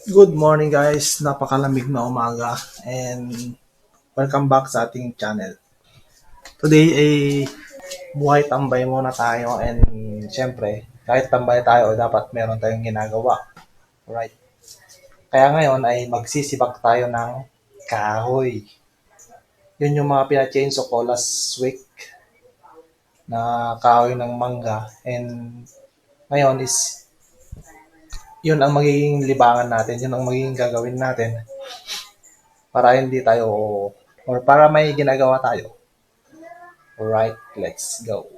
Good morning guys, napakalamig na umaga and welcome back sa ating channel. Today ay buhay tambay muna tayo and syempre kahit tambay tayo dapat meron tayong ginagawa. Right. Kaya ngayon ay magsisibak tayo ng kahoy. Yun yung mga pina-chainsaw ko last week na kahoy ng mangga and ngayon is yun ang magiging libangan natin, yun ang magiging gagawin natin para hindi tayo or para may ginagawa tayo. Alright, let's go.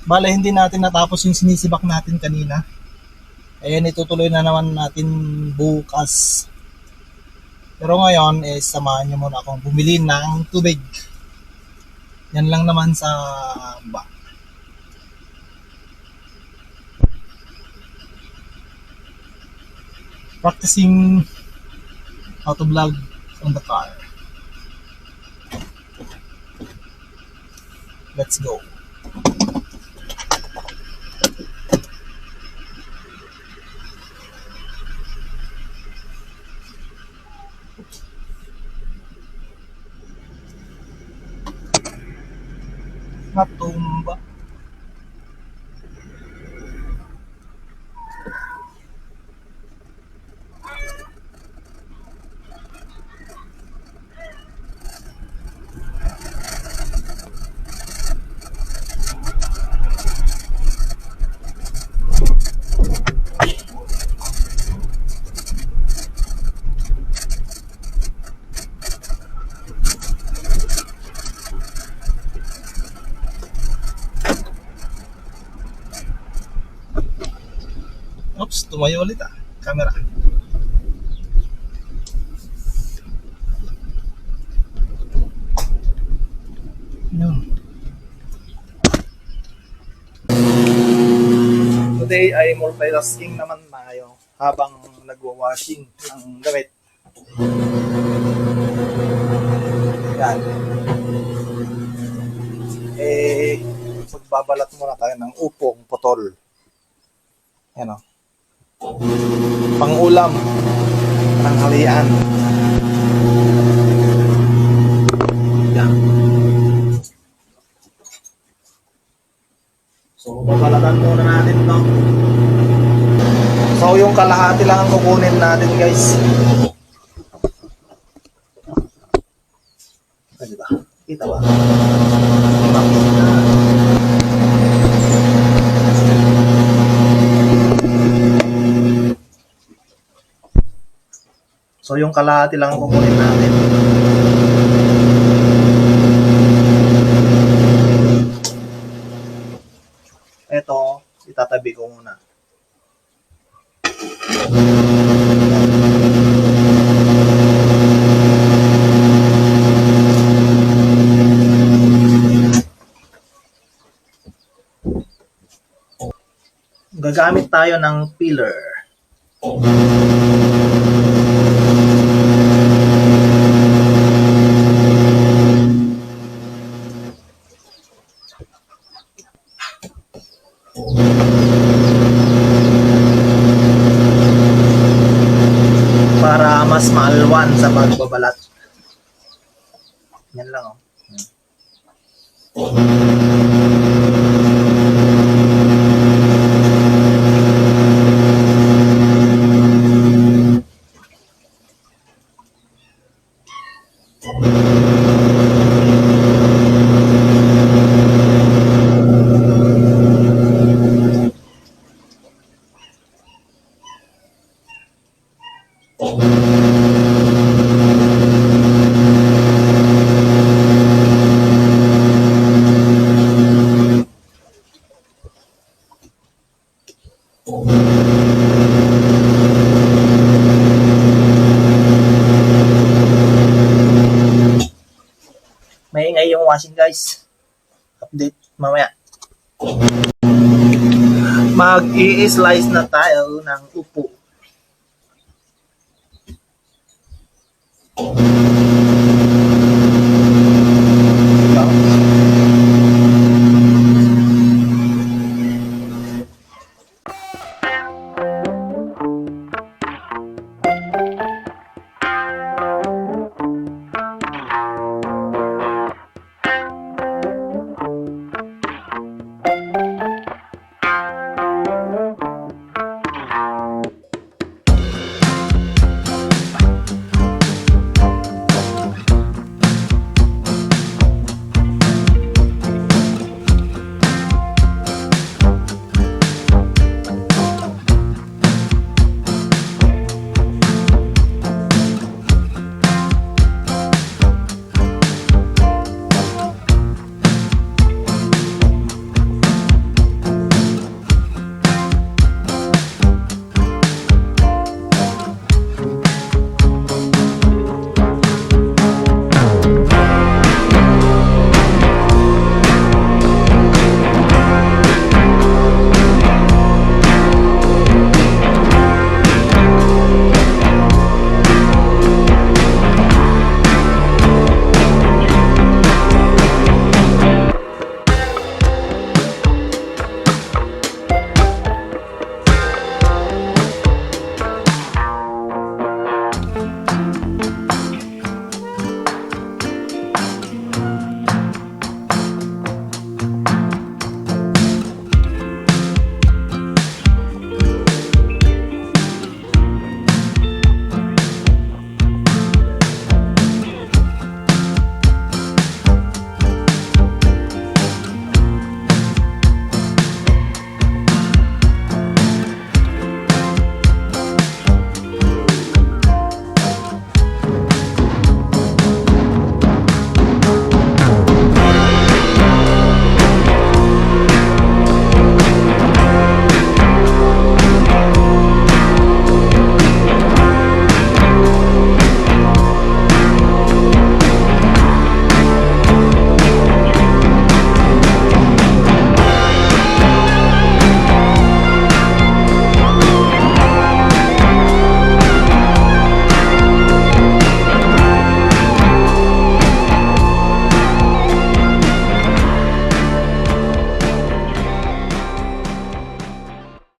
Bale, hindi natin natapos yung sinisibak natin kanina. Ayan, itutuloy na naman natin bukas. Pero ngayon, samahan nyo muna akong bumili ng tubig. Yan lang naman sa practicing how to vlog on the car. Let's go. Natumba. Oops, tumayo ulit camera. Yun. Today ay multitasking naman tayo habang nagwa-washing ng gamit. Yan. Magbabalat muna tayo ng upong putol. Yan o. Pang-ulam. Panghalian. Yan. So, babalatan muna natin to. So, yung kalahati lang ang kukunin natin, guys. Diba? Kita ba? So, yung kalahati lang ang kukunin natin. Ito, itatabi ko muna. Gagamit tayo ng peeler. Para mas maalwan sa pagbabalat. Yan lang oh. Maingay yung washing, guys. Update mamaya. Mag-i-slice na tayo ng upo.